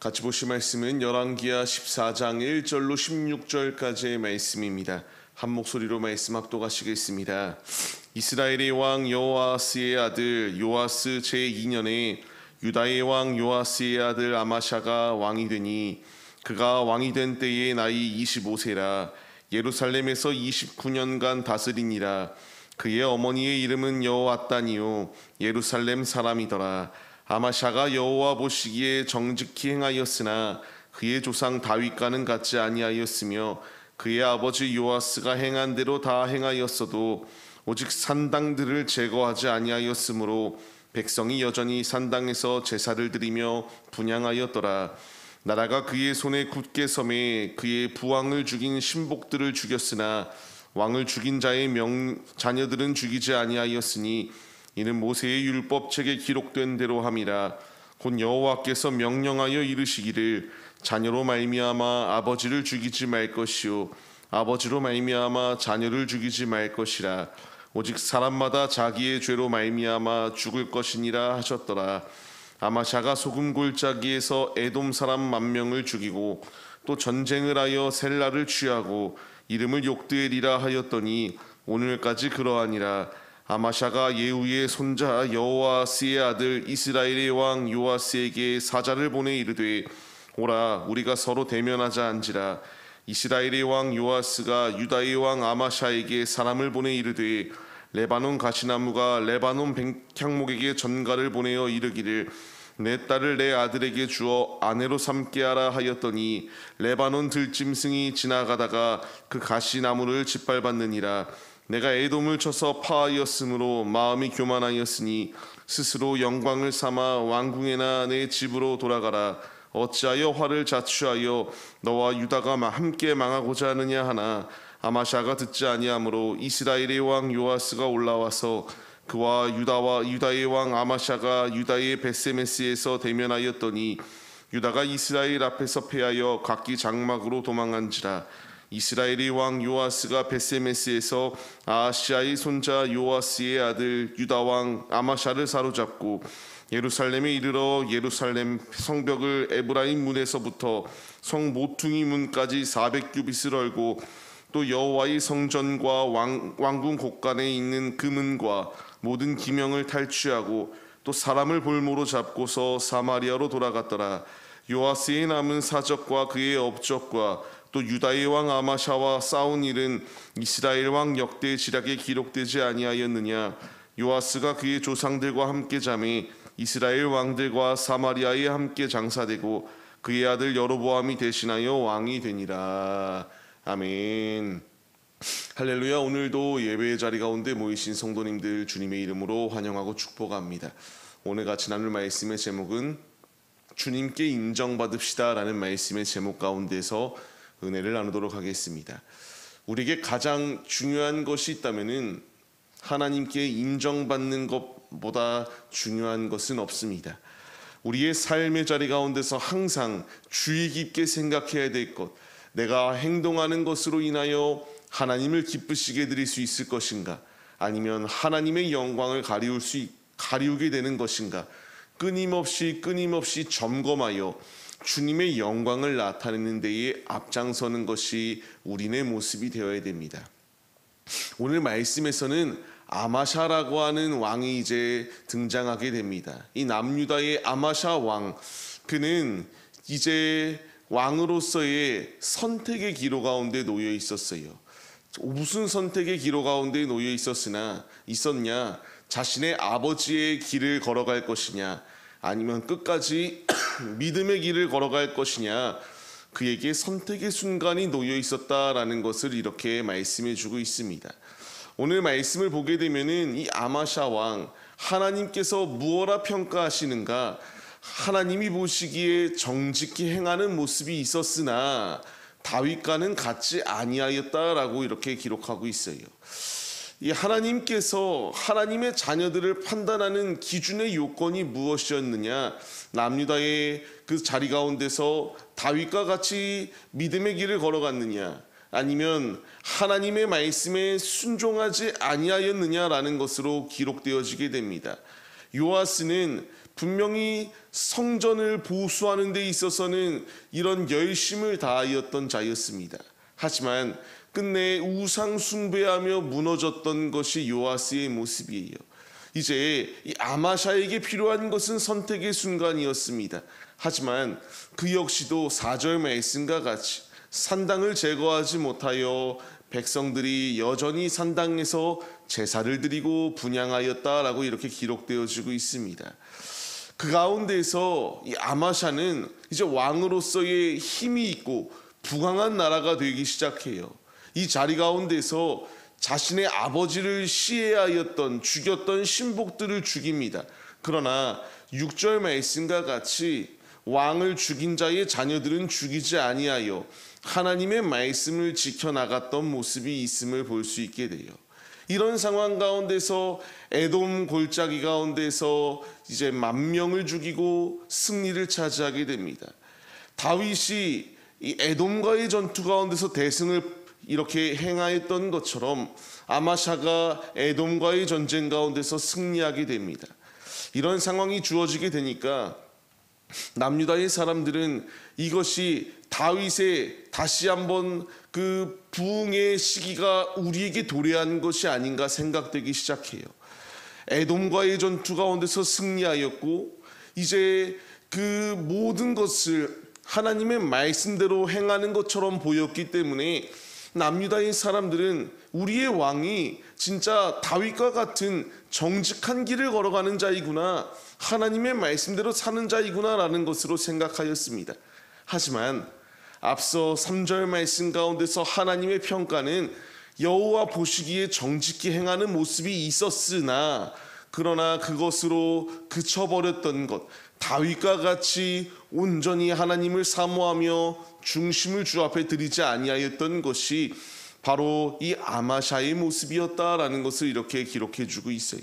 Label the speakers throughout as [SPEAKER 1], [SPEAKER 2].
[SPEAKER 1] 같이 보실 말씀은 열왕기하 14장 1절로 16절까지의 말씀입니다. 한 목소리로 말씀 합독하시겠습니다. 이스라엘의 왕 여호아스의 아들 요아스 제2년에 유다의 왕 요아스의 아들 아마샤가 왕이 되니 그가 왕이 된 때에 나이 25세라 예루살렘에서 29년간 다스리니라. 그의 어머니의 이름은 여호앗단이요 예루살렘 사람이더라. 아마샤가 여호와 보시기에 정직히 행하였으나 그의 조상 다윗과는 같지 아니하였으며 그의 아버지 요아스가 행한 대로 다 행하였어도 오직 산당들을 제거하지 아니하였으므로 백성이 여전히 산당에서 제사를 드리며 분향하였더라. 나라가 그의 손에 굳게 섬에 그의 부왕을 죽인 신복들을 죽였으나 왕을 죽인 자의 자녀들은 죽이지 아니하였으니 이는 모세의 율법책에 기록된 대로 함이라. 곧 여호와께서 명령하여 이르시기를 자녀로 말미암아 아버지를 죽이지 말 것이요 아버지로 말미암아 자녀를 죽이지 말 것이라. 오직 사람마다 자기의 죄로 말미암아 죽을 것이니라 하셨더라. 아마샤가 소금 골짜기에서 에돔 사람 10,000명을 죽이고 또 전쟁을 하여 셀라를 취하고 이름을 욕드엘이라 하였더니 오늘까지 그러하니라. 아마샤가 예후의 손자 여호아스의 아들 이스라엘의 왕 요아스에게 사자를 보내 이르되 오라 우리가 서로 대면하자 한지라. 이스라엘의 왕 요아스가 유다의 왕 아마샤에게 사람을 보내 이르되 레바논 가시나무가 레바논 백향목에게 전가를 보내어 이르기를 내 딸을 내 아들에게 주어 아내로 삼게 하라 하였더니 레바논 들짐승이 지나가다가 그 가시나무를 짓밟았느니라. 내가 에돔을 쳐서 파하였으므로 마음이 교만하였으니 스스로 영광을 삼아 왕궁에나 내 집으로 돌아가라. 어찌하여 화를 자초하여 너와 유다가 함께 망하고자 하느냐 하나 아마샤가 듣지 아니하므로 이스라엘의 왕 요아스가 올라와서 그와 유다의 왕 아마샤가 유다의 벳세메스에서 대면하였더니 유다가 이스라엘 앞에서 패하여 각기 장막으로 도망한지라. 이스라엘의 왕 요아스가 벳세메스에서 아하시아의 손자 요아스의 아들 유다 왕 아마샤를 사로잡고 예루살렘에 이르러 예루살렘 성벽을 에브라임 문에서부터 성 모퉁이 문까지 400규빗을 얼고 또 여호와의 성전과 왕궁 곳간에 있는 금은과 모든 기명을 탈취하고 또 사람을 볼모로 잡고서 사마리아로 돌아갔더라. 요아스의 남은 사적과 그의 업적과 또 유다의 왕 아마샤와 싸운 일은 이스라엘 왕 역대 지략에 기록되지 아니하였느냐. 요아스가 그의 조상들과 함께 잠에 이스라엘 왕들과 사마리아에 함께 장사되고 그의 아들 여로보암이 대신하여 왕이 되니라. 아멘. 할렐루야. 오늘도 예배의 자리 가운데 모이신 성도님들 주님의 이름으로 환영하고 축복합니다. 오늘 같이 나눌 말씀의 제목은 주님께 인정받읍시다 라는 말씀의 제목 가운데서 은혜를 나누도록 하겠습니다. 우리에게 가장 중요한 것이 있다면 하나님께 인정받는 것보다 중요한 것은 없습니다. 우리의 삶의 자리 가운데서 항상 주의 깊게 생각해야 될 것, 내가 행동하는 것으로 인하여 하나님을 기쁘시게 드릴 수 있을 것인가, 아니면 하나님의 영광을 가리우게 되는 것인가, 끊임없이 점검하여 주님의 영광을 나타내는 데에 앞장서는 것이 우리의 모습이 되어야 됩니다. 오늘 말씀에서는 아마샤라고 하는 왕이 이제 등장하게 됩니다. 이 남유다의 아마샤 왕, 그는 이제 왕으로서의 선택의 기로 가운데 놓여 있었어요. 무슨 선택의 기로 가운데 놓여 있었냐? 자신의 아버지의 길을 걸어갈 것이냐, 아니면 끝까지 믿음의 길을 걸어갈 것이냐, 그에게 선택의 순간이 놓여 있었다라는 것을 이렇게 말씀해 주고 있습니다. 오늘 말씀을 보게 되면은 이 아마샤 왕, 하나님께서 무엇라 평가하시는가? 하나님이 보시기에 정직히 행하는 모습이 있었으나 다윗과는 같지 아니하였다라고 이렇게 기록하고 있어요. 이 하나님께서 하나님의 자녀들을 판단하는 기준의 요건이 무엇이었느냐? 남유다의 그 자리 가운데서 다윗과 같이 믿음의 길을 걸어갔느냐, 아니면 하나님의 말씀에 순종하지 아니하였느냐라는 것으로 기록되어지게 됩니다. 요아스는 분명히 성전을 보수하는 데 있어서는 이런 열심을 다하였던 자였습니다. 하지만 끝내 우상 숭배하며 무너졌던 것이 요아스의 모습이에요. 이제 이 아마샤에게 필요한 것은 선택의 순간이었습니다. 하지만 그 역시도 4절 말씀과 같이 산당을 제거하지 못하여 백성들이 여전히 산당에서 제사를 드리고 분향하였다라고 이렇게 기록되어지고 있습니다. 그 가운데서 이 아마샤는 이제 왕으로서의 힘이 있고 부강한 나라가 되기 시작해요. 이 자리 가운데서 자신의 아버지를 시해하였던 죽였던 신복들을 죽입니다. 그러나 6절 말씀과 같이 왕을 죽인 자의 자녀들은 죽이지 아니하여 하나님의 말씀을 지켜나갔던 모습이 있음을 볼 수 있게 돼요. 이런 상황 가운데서 에돔 골짜기 가운데서 이제 10,000명을 죽이고 승리를 차지하게 됩니다. 다윗이 이 에돔과의 전투 가운데서 대승을 이렇게 행하였던 것처럼 아마샤가 에돔과의 전쟁 가운데서 승리하게 됩니다. 이런 상황이 주어지게 되니까 남유다의 사람들은 이것이 다윗의 다시 한번 그 부흥의 시기가 우리에게 도래한 것이 아닌가 생각되기 시작해요. 에돔과의 전투 가운데서 승리하였고 이제 그 모든 것을 하나님의 말씀대로 행하는 것처럼 보였기 때문에 남유다의 사람들은 우리의 왕이 진짜 다윗과 같은 정직한 길을 걸어가는 자이구나, 하나님의 말씀대로 사는 자이구나 라는 것으로 생각하였습니다. 하지만 앞서 3절 말씀 가운데서 하나님의 평가는 여호와 보시기에 정직히 행하는 모습이 있었으나 그러나 그것으로 그쳐버렸던 것, 다윗과 같이 온전히 하나님을 사모하며 중심을 주 앞에 드리지 아니하였던 것이 바로 이 아마샤의 모습이었다라는 것을 이렇게 기록해 주고 있어요.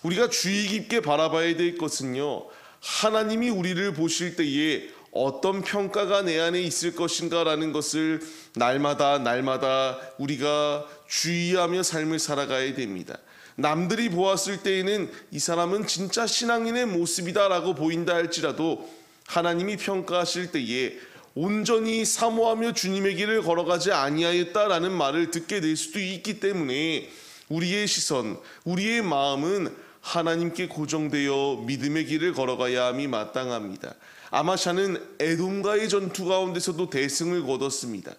[SPEAKER 1] 우리가 주의 깊게 바라봐야 될 것은요, 하나님이 우리를 보실 때에 어떤 평가가 내 안에 있을 것인가라는 것을 날마다 우리가 주의하며 삶을 살아가야 됩니다. 남들이 보았을 때에는 이 사람은 진짜 신앙인의 모습이다라고 보인다 할지라도 하나님이 평가하실 때에 온전히 사모하며 주님의 길을 걸어가지 아니하였다라는 말을 듣게 될 수도 있기 때문에 우리의 시선, 우리의 마음은 하나님께 고정되어 믿음의 길을 걸어가야 함이 마땅합니다. 아마샤는 에돔과의 전투 가운데서도 대승을 거뒀습니다.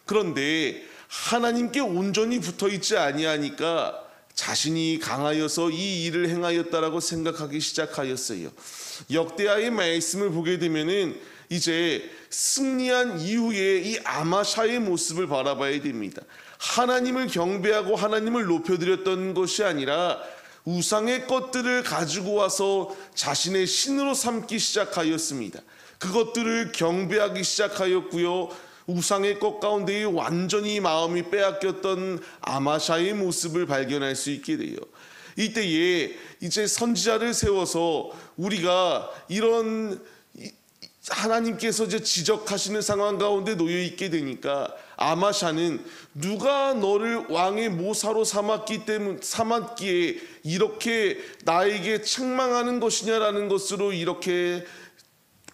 [SPEAKER 1] 그런데 하나님께 온전히 붙어있지 아니하니까 자신이 강하여서 이 일을 행하였다라고 생각하기 시작하였어요. 역대하의 말씀을 보게 되면은 이제 승리한 이후에 이 아마샤의 모습을 바라봐야 됩니다. 하나님을 경배하고 하나님을 높여드렸던 것이 아니라 우상의 것들을 가지고 와서 자신의 신으로 삼기 시작하였습니다. 그것들을 경배하기 시작하였고요. 우상의 것 가운데 완전히 마음이 빼앗겼던 아마샤의 모습을 발견할 수 있게 돼요. 이때에 이제 선지자를 세워서 우리가 이런 하나님께서 이제 지적하시는 상황 가운데 놓여 있게 되니까 아마샤는 누가 너를 왕의 모사로 삼았기에 이렇게 나에게 책망하는 것이냐라는 것으로 이렇게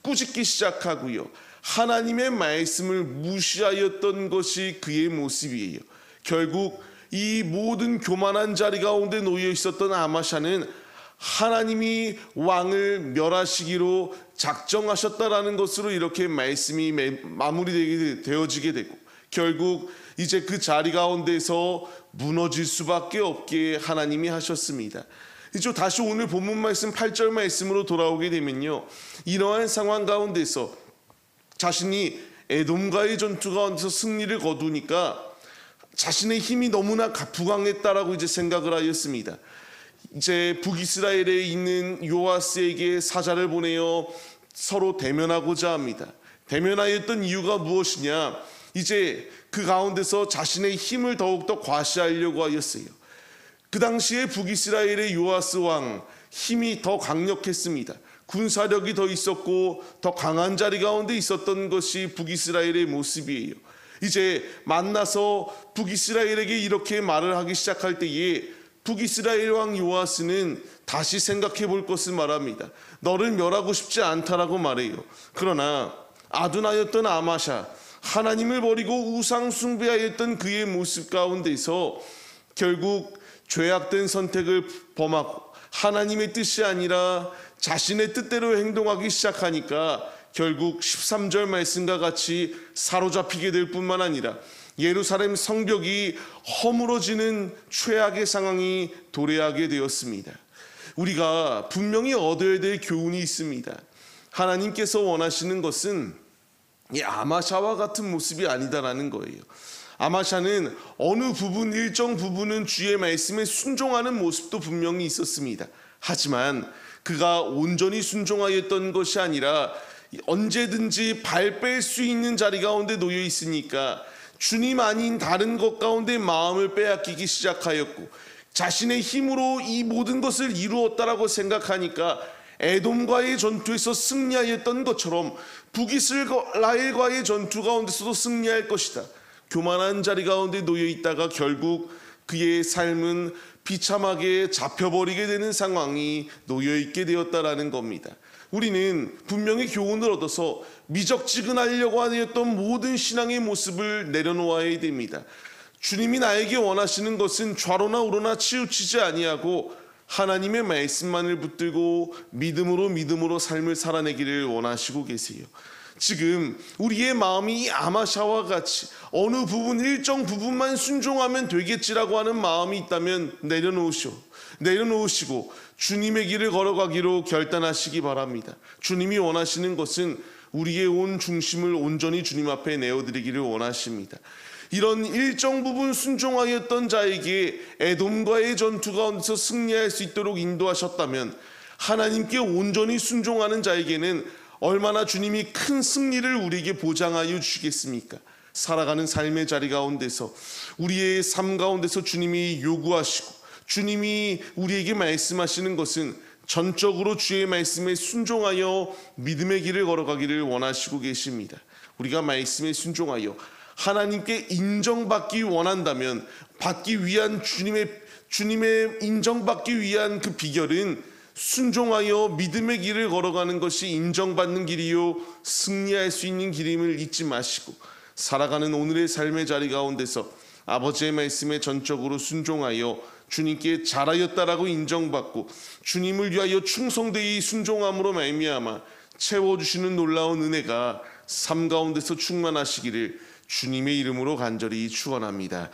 [SPEAKER 1] 꾸짖기 시작하고요. 하나님의 말씀을 무시하였던 것이 그의 모습이에요. 결국 이 모든 교만한 자리 가운데 놓여 있었던 아마샤는 하나님이 왕을 멸하시기로 작정하셨다라는 것으로 이렇게 말씀이 마무리되어지게 되고 결국 이제 그 자리 가운데서 무너질 수밖에 없게 하나님이 하셨습니다. 이제 다시 오늘 본문 말씀 8절 말씀으로 돌아오게 되면요, 이러한 상황 가운데서 자신이 에돔과의 전투 가운데서 승리를 거두니까 자신의 힘이 너무나 부강했다라고 이제 생각을 하였습니다. 이제 북이스라엘에 있는 요아스에게 사자를 보내어 서로 대면하고자 합니다. 대면하였던 이유가 무엇이냐? 이제 그 가운데서 자신의 힘을 더욱더 과시하려고 하였어요. 그 당시에 북이스라엘의 요아스 왕 힘이 더 강력했습니다. 군사력이 더 있었고 더 강한 자리 가운데 있었던 것이 북이스라엘의 모습이에요. 이제 만나서 북이스라엘에게 이렇게 말을 하기 시작할 때에 북이스라엘 왕 요아스는 다시 생각해 볼 것을 말합니다. 너를 멸하고 싶지 않다라고 말해요. 그러나 아둔하였던 아마샤, 하나님을 버리고 우상 숭배하였던 그의 모습 가운데서 결국 죄악된 선택을 범하고 하나님의 뜻이 아니라 자신의 뜻대로 행동하기 시작하니까 결국 13절 말씀과 같이 사로잡히게 될 뿐만 아니라 예루살렘 성벽이 허물어지는 최악의 상황이 도래하게 되었습니다. 우리가 분명히 얻어야 될 교훈이 있습니다. 하나님께서 원하시는 것은 이 아마샤와 같은 모습이 아니다라는 거예요. 아마샤는 어느 부분, 일정 부분은 주의 말씀에 순종하는 모습도 분명히 있었습니다. 하지만 그가 온전히 순종하였던 것이 아니라 언제든지 발 뺄 수 있는 자리 가운데 놓여 있으니까 주님 아닌 다른 것 가운데 마음을 빼앗기기 시작하였고, 자신의 힘으로 이 모든 것을 이루었다라고 생각하니까 에돔과의 전투에서 승리하였던 것처럼 북이스라엘과의 전투 가운데서도 승리할 것이다. 교만한 자리 가운데 놓여 있다가 결국 그의 삶은 비참하게 잡혀버리게 되는 상황이 놓여 있게 되었다라는 겁니다. 우리는 분명히 교훈을 얻어서 미적지근하려고 하였던 모든 신앙의 모습을 내려놓아야 됩니다. 주님이 나에게 원하시는 것은 좌로나 우로나 치우치지 아니하고 하나님의 말씀만을 붙들고 믿음으로 삶을 살아내기를 원하시고 계세요. 지금 우리의 마음이 이 아마샤와 같이 어느 부분, 일정 부분만 순종하면 되겠지라고 하는 마음이 있다면 내려놓으시고 주님의 길을 걸어가기로 결단하시기 바랍니다. 주님이 원하시는 것은 우리의 온 중심을 온전히 주님 앞에 내어드리기를 원하십니다. 이런 일정 부분 순종하였던 자에게 에돔과의 전투 가운데서 승리할 수 있도록 인도하셨다면, 하나님께 온전히 순종하는 자에게는 얼마나 주님이 큰 승리를 우리에게 보장하여 주시겠습니까? 살아가는 삶의 자리 가운데서, 우리의 삶 가운데서 주님이 요구하시고 주님이 우리에게 말씀하시는 것은 전적으로 주의 말씀에 순종하여 믿음의 길을 걸어가기를 원하시고 계십니다. 우리가 말씀에 순종하여 하나님께 인정받기 원한다면, 받기 위한 주님의 인정받기 위한 그 비결은 순종하여 믿음의 길을 걸어가는 것이 인정받는 길이요 승리할 수 있는 길임을 잊지 마시고, 살아가는 오늘의 삶의 자리 가운데서 아버지의 말씀에 전적으로 순종하여 주님께 잘하였다라고 인정받고 주님을 위하여 충성되이 순종함으로 말미암아 채워주시는 놀라운 은혜가 삶 가운데서 충만하시기를 주님의 이름으로 간절히 축원합니다.